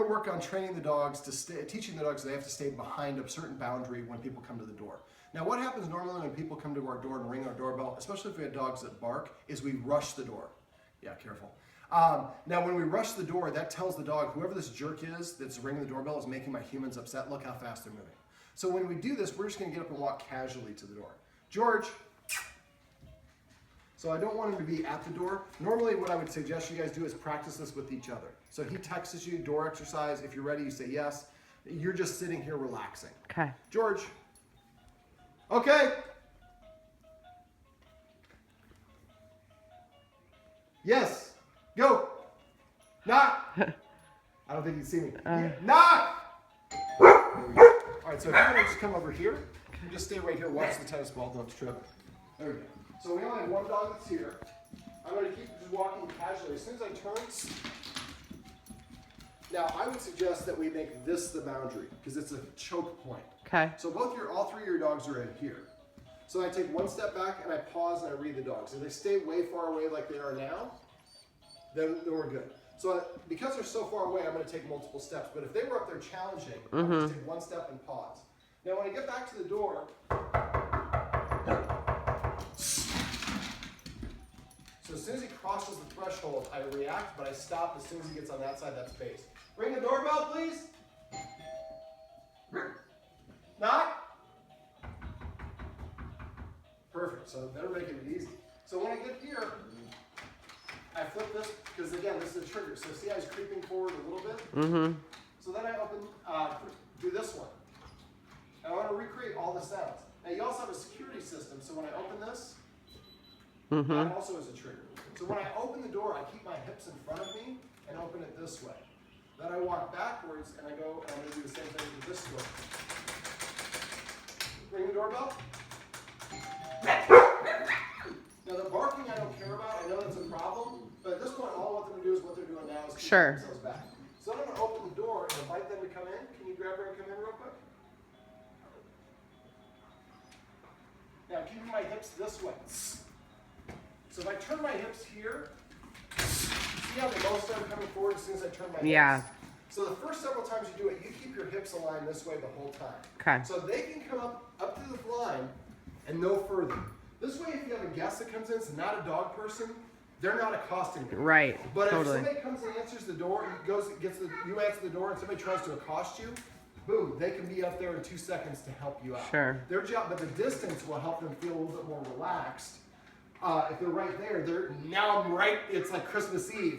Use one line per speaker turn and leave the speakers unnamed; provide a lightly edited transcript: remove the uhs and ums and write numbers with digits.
going to work on training the dogs to teaching the dogs they have to stay behind a certain boundary when people come to the door. Now, what happens normally when people come to our door and ring our doorbell, especially if we have dogs that bark, is we rush the door. Yeah, careful. Now, when we rush the door, that tells the dog, whoever this jerk is that's ringing the doorbell is making my humans upset. Look how fast they're moving. So when we do this, we're just going to get up and walk casually to the door. George. So I don't want him to be at the door. Normally, what I would suggest you guys do is practice this with each other. So he texts you, door exercise. If you're ready, you say yes. You're just sitting here relaxing.
Okay.
George. Okay. Yes. Go. Knock. I don't think you see me. Yeah. Knock. All right, so if you want to just come over here, you just stay right here, watch the tennis ball, don't trip. There we go. So we only have one dog that's here. I'm going to keep just walking casually. As soon as I turn, now I would suggest that we make this the boundary because it's a choke point.
Okay.
So all three of your dogs are in here. So I take one step back and I pause and I read the dogs. If they stay way far away like they are now, then we're good. So because they're so far away, I'm going to take multiple steps. But if they were up there challenging, I'm going to take one step and pause. Now when I get back to the door, so as soon as he crosses the threshold, I react, but I stop as soon as he gets on that side, that's base. Ring the doorbell, please. Knock. Perfect, so they're making it easy. So when I get here, I flip this, because again, this is a trigger. So see how he's creeping forward a little bit?
Mm-hmm.
So then I do this one. And I want to recreate all the sounds. Now you also have a security system, so when I open this, that also is a trigger. So when I open the door, I keep my hips in front of me and open it this way. Then I walk backwards and I go, and I'm going to do the same thing with this door. Ring the doorbell. Now the barking I don't care about. I know that's a problem, but at this point all I want them to do is what they're doing now is keep themselves back. So I'm going to open the door and invite them to come in. Can you grab her and come in real quick? Now keeping my hips this way. So if I turn my hips here, see how they both start coming forward as soon as I turn my hips? So the first several times you do it, you keep your hips aligned this way the whole time.
Okay.
So they can come up to the line and no further. This way, if you have a guest that comes in, it's not a dog person, they're not accosting you.
Right.
But if somebody comes and answers the door, you answer the door, and somebody tries to accost you, boom, they can be up there in 2 seconds to help you out.
Sure.
Their job, but the distance will help them feel a little bit more relaxed. If they're right there, now I'm right. It's like Christmas Eve.